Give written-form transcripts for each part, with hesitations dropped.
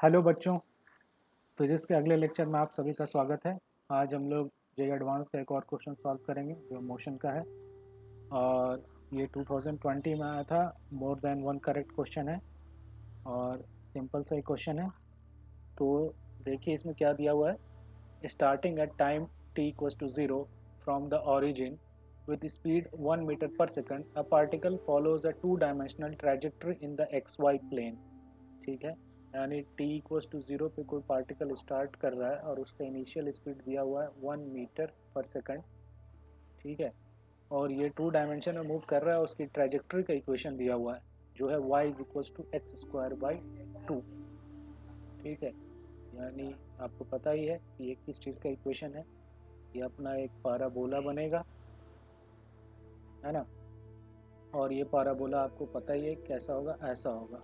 Hello बच्चों। Physics के अगले लेक्चर में आप सभी का स्वागत है। आज हम लोग जे एडवांस का एक और क्वेश्चन सॉल्व करेंगे जो मोशन का है और ये 2020 में आया था। More than one correct question है और सिंपल सा ही क्वेश्चन है। तो देखिए इसमें क्या दिया हुआ है। Starting at time t equals to 0 from the origin with speed 1 meter per second, a particle follows a two-dimensional trajectory in the xy plane। ठीक है, यानी t इक्वल्स टू 0 पे कोई पार्टिकल स्टार्ट कर रहा है और उसका इनिशियल स्पीड दिया हुआ है 1 मीटर पर सेकंड। ठीक है, और ये टू डायमेंशन में मूव कर रहा है। उसकी ट्रेजेक्ट्री का इक्वेशन दिया हुआ है जो है y is equals to x square by 2। ठीक है, यानी आपको पता ही है कि ये किस चीज़ का इक्वेशन है। ये अपना एक पाराबोला बनेगा, है ना। और ये पाराबोला आपको पता ही है कैसा होगा, ऐसा होगा,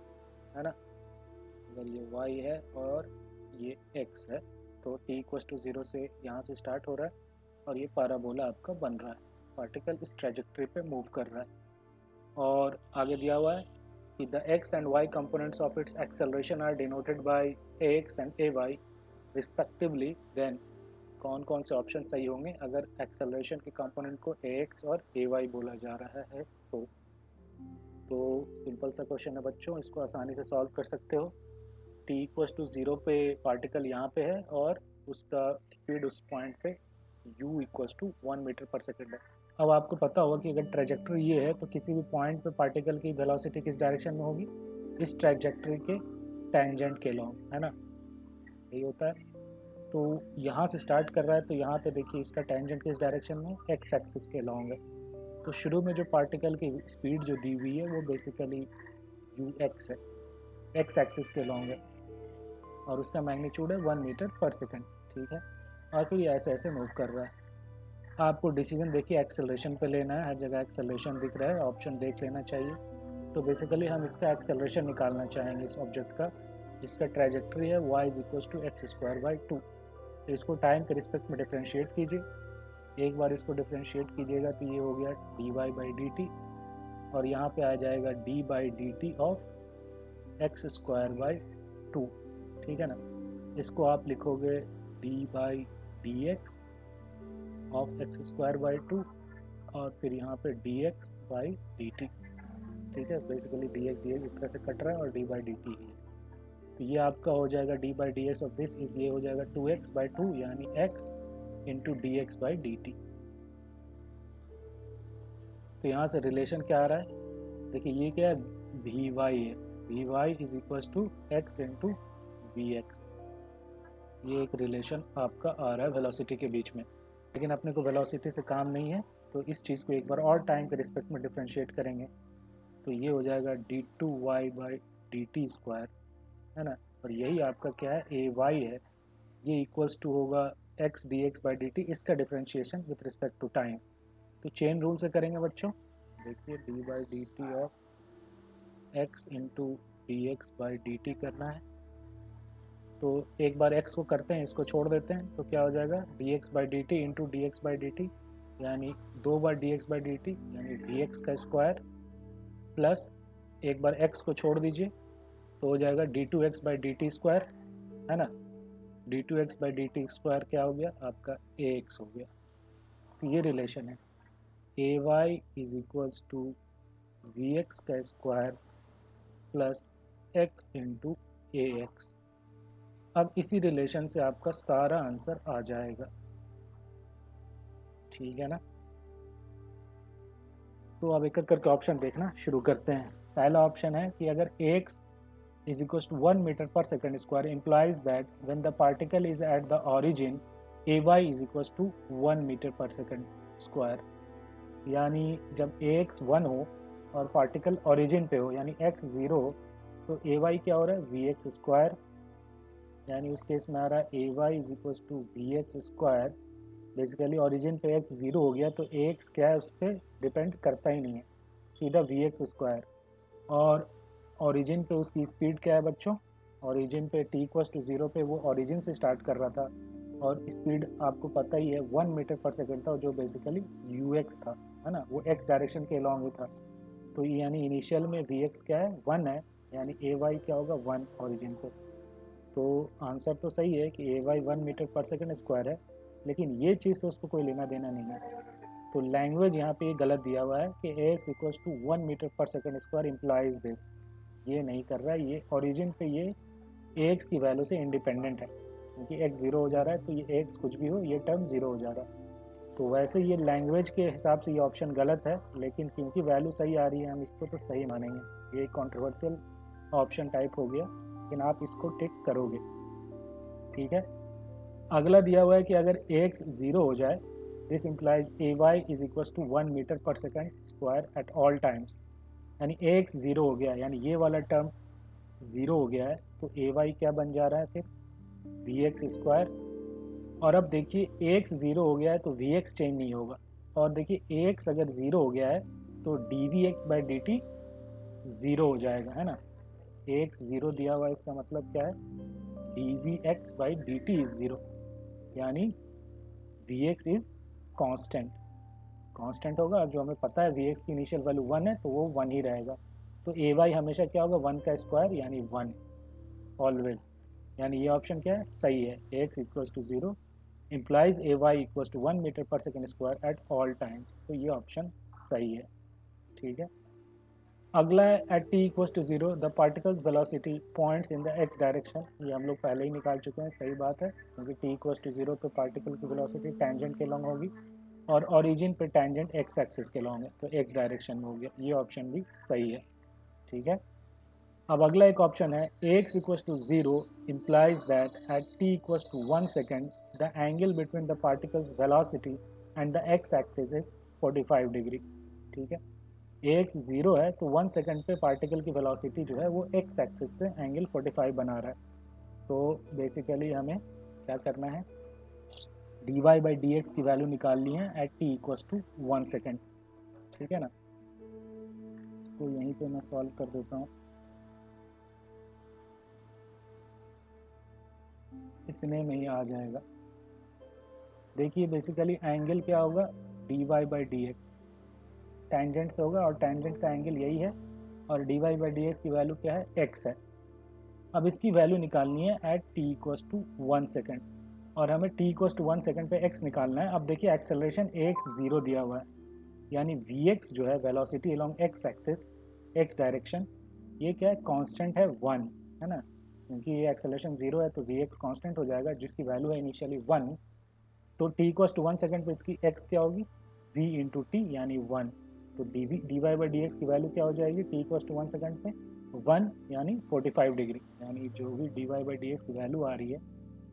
है ना। अगर ये y है और ये x है तो t इक्वल्स टू 0 से यहाँ से स्टार्ट हो रहा है और ये पाराबोला आपका बन रहा है। पार्टिकल इस ट्रेजेक्ट्री पे मूव कर रहा है और आगे दिया हुआ है कि the x and y components of its acceleration are denoted by ax and ay respectively. Then कौन कौन से ऑप्शन सही होंगे अगर एक्सेलरेशन के कंपोनेंट को ax और ay बोला जा रहा है तो सिंपल सा क्वेश्चन है बच्चों, इसको आसानी से सॉल्व कर सकते हो। t इक्वल्स टू 0 पे पार्टिकल यहाँ पे है और उसका स्पीड उस पॉइंट पे u इक्वल्स टू 1 मीटर पर सेकेंड है। अब आपको पता होगा कि अगर ट्रेजेक्ट्री ये है तो किसी भी पॉइंट पे पार्टिकल की वेलोसिटी किस डायरेक्शन में होगी, इस ट्रेजेक्ट्री के टेंजेंट के लॉन्ग, है ना। यही होता है। तो यहाँ से स्टार्ट कर रहा है तो यहाँ पे देखिए इसका टेंजेंट किस डायरेक्शन में, एक्स एक्सिस के लॉन्ग है। तो शुरू में जो पार्टिकल की स्पीड जो दी हुई है वो बेसिकली यू एक्स है, एक्स एक्सिस के लॉन्ग है और उसका मैग्नीट्यूड है 1 मीटर पर सेकेंड। ठीक है, और फिर ये ऐसे ऐसे मूव कर रहा है। आपको डिसीजन देखिए एक्सेलरेशन पे लेना है, हर जगह एक्सेलरेशन दिख रहा है, ऑप्शन देख लेना चाहिए। तो बेसिकली हम इसका एक्सेलरेशन निकालना चाहेंगे इस ऑब्जेक्ट का, जिसका ट्रेजेक्ट्री है y is equal to x square by 2। तो इसको टाइम के रिस्पेक्ट में डिफ्रेंशिएट कीजिए। एक बार इसको डिफ्रेंशिएट कीजिएगा तो ये हो गया d y by d t और यहाँ पे आ जाएगा d by d t of x square by 2। ठीक है ना, इसको आप लिखोगे d by d x of x square by 2 और फिर यहाँ पे d x by d t. ठीक है, बेसिकली डी एक्स एक तरह से कट रहा है और डी बाई डी टी ही है। तो ये आपका हो जाएगा d by d x of this is, ये हो जाएगा 2x/2 यानी x into d x by d T. तो यहाँ से रिलेशन क्या आ रहा है, देखिए ये क्या है, वी वाई है। V y is equal to x into v x. ये एक रिलेशन आपका आ रहा है वेलोसिटी के बीच में, लेकिन अपने को वेलोसिटी से काम नहीं है तो इस चीज़ को एक बार और टाइम के रिस्पेक्ट में डिफ्रेंशिएट करेंगे। तो ये हो जाएगा d two y by d t square, है ना। और यही आपका क्या है, ए वाई है। ये इक्वल्स टू होगा x d x by d t, इसका differentiation with respect to time. तो चेन रूल से करेंगे बच्चों। देखिए d by d t of x into d x by d t करना है। तो एक बार x को करते हैं, इसको छोड़ देते हैं तो क्या हो जाएगा, d x by d t into d x by d t, यानी 2 बार d x by d t यानी वी एक्स का स्क्वायर, प्लस एक बार x को छोड़ दीजिए तो हो जाएगा d two x by d t square, है ना। D two x by d t square क्या हो गया आपका, ए एक्स हो गया। तो ये रिलेशन है, a y is equals to v x का square plus x into a x. अब इसी रिलेशन से आपका सारा आंसर आ जाएगा। ठीक है ना, तो अब एक एक करके ऑप्शन देखना शुरू करते हैं। पहला ऑप्शन है कि अगर x is equals to 1 meter per second square implies that when the particle is at the origin ay is equals to 1 meter per second square। यानी जब ax 1 हो और पार्टिकल ओरिजिन पे हो यानी x 0 हो तो ay क्या हो रहा है, vx स्क्वायर। यानी उस केस में आ रहा है ay is equals to vx square. Basically origin पे x 0 हो गया तो ax क्या है, उस पर डिपेंड करता ही नहीं है, सीधा vx स्क्वायर। और ओरिजिन पे उसकी स्पीड क्या है बच्चों, ओरिजिन पे t इक्वल्स टू 0 पे वो ओरिजिन से स्टार्ट कर रहा था और स्पीड आपको पता ही है 1 मीटर पर सेकेंड था, जो बेसिकली ux था, है ना, वो x डायरेक्शन के अलॉन्ग ही था। तो यानी इनिशियल में vx क्या है, 1 है, यानी ay क्या होगा 1 ओरिजिन पे। तो आंसर तो सही है कि ए वाई 1 मीटर/सेकंड स्क्वायर है, लेकिन ये चीज़ से उसको कोई लेना देना नहीं है। तो लैंग्वेज यहाँ पे गलत दिया हुआ है कि x equals to 1 metre per second square implies this, ये नहीं कर रहा है। ये ओरिजिन पे ये एक्स की वैल्यू से इंडिपेंडेंट है, क्योंकि एक्स ज़ीरो हो जा रहा है तो ये एक्स कुछ भी हो ये टर्म ज़ीरो हो जा रहा है। तो वैसे ये लैंग्वेज के हिसाब से ये ऑप्शन गलत है, लेकिन क्योंकि वैल्यू सही आ रही है हम इसको तो सही मानेंगे। ये कंट्रोवर्शियल ऑप्शन टाइप हो गया, लेकिन आप इसको टिक करोगे, ठीक है। अगला दिया हुआ है कि अगर एक्स ज़ीरो हो जाए, this implies a y is equal to 1 metre per second square at all times. यानी एक्स ज़ीरो हो गया, यानी ये वाला टर्म ज़ीरो हो गया है, तो ए वाई क्या बन जा रहा है फिर, वी एक्स स्क्वायर। और अब देखिए एक्स ज़ीरो हो गया है तो वी एक्स चेंज नहीं होगा, और देखिए एक्स अगर ज़ीरो हो गया है तो d v x by d t zero हो जाएगा, है ना। एक्स ज़ीरो दिया हुआ है, इसका मतलब क्या है, d v x by d t is zero, यानी v x is constant. Constant होगा, और जो हमें पता है वी एक्स की इनिशियल वैल्यू 1 है तो वो 1 ही रहेगा। तो ए वाई हमेशा क्या होगा, 1 का स्क्वायर यानी 1 ऑलवेज। यानी ये ऑप्शन क्या है, सही है। X equals to 0 implies a y equals to 1 metre per second square at all times, तो ये ऑप्शन सही है, ठीक है। अगला है at t equals to 0 the particle's velocity points in the x direction. ये हम लोग पहले ही निकाल चुके हैं, सही बात है, क्योंकि टी इक्वल्स टू 0 तो पार्टिकल की वेलोसिटी टेंजेंट के लॉन्ग होगी, और ओरिजिन पे टेंजेंट एक्स एक्सिस के लॉन्ग है, तो एक्स डायरेक्शन में हो गया। ये ऑप्शन भी सही है, ठीक है। अब अगला एक ऑप्शन है x equals to 0 implies that at t equals to 1 second the angle between the particle's velocity and the x axis is 45 degree, ठीक है। एक्स 0 है तो 1 सेकेंड पे पार्टिकल की वेलोसिटी जो है वो एक्स एक्सिस से एंगल 45 बना रहा है। तो बेसिकली हमें क्या करना है, d y by d x की वैल्यू निकालनी है at t equals to 1 second, ठीक है ना। इसको यहीं पे मैं सॉल्व कर देता हूँ, इतने में ही आ जाएगा। देखिए बेसिकली एंगल क्या होगा, d y by d x, tangent से होगा और टेंजेंट का एंगल यही है, और d y by d x की वैल्यू क्या है, एक्स है। अब इसकी वैल्यू निकालनी है at t equals to 1 second, और हमें टी इक्वल्स टू 1 सेकेंड पे एक्स निकालना है। अब देखिए एक्सेलरेशन एक्स 0 दिया हुआ है, यानी वी एक्स जो है velocity along x axis x direction, ये क्या है, कांस्टेंट है 1, है ना, क्योंकि ये एक्सेलरेशन 0 है तो वी एक्स कॉन्स्टेंट हो जाएगा, जिसकी वैल्यू है इनिशियली 1। तो टी इक्वल्स टू 1 सेकेंड पे इसकी एक्स क्या होगी, वी इंटू टी यानी 1। तो d y by d x की वैल्यू क्या हो जाएगी टी इक्वल्स टू 1 सेकेंड पे, 1 यानी 45 डिग्री, यानी जो भी d y by d x की वैल्यू आ रही है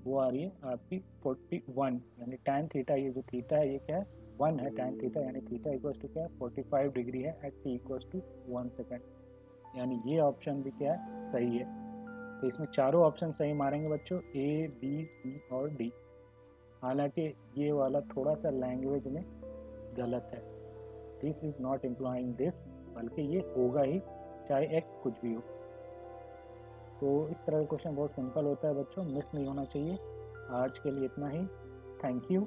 वो आ रही है आपकी 41, यानी tan थीटा, ये जो थीटा है ये क्या है, 1 है tan थीटा, यानी थीटा इक्वल्स टू क्या है, 45 डिग्री है at t equals to 1 second, यानी ये ऑप्शन भी क्या है, सही है। तो इसमें चारों ऑप्शन सही मारेंगे बच्चों, ए बी सी और डी। हालांकि ये वाला थोड़ा सा लैंग्वेज में गलत है, दिस इज़ नॉट इम्प्लॉइंग दिस, बल्कि ये होगा ही चाहे एक्स कुछ भी हो। तो इस तरह का क्वेश्चन बहुत सिंपल होता है बच्चों, मिस नहीं होना चाहिए। आज के लिए इतना ही, थैंक यू।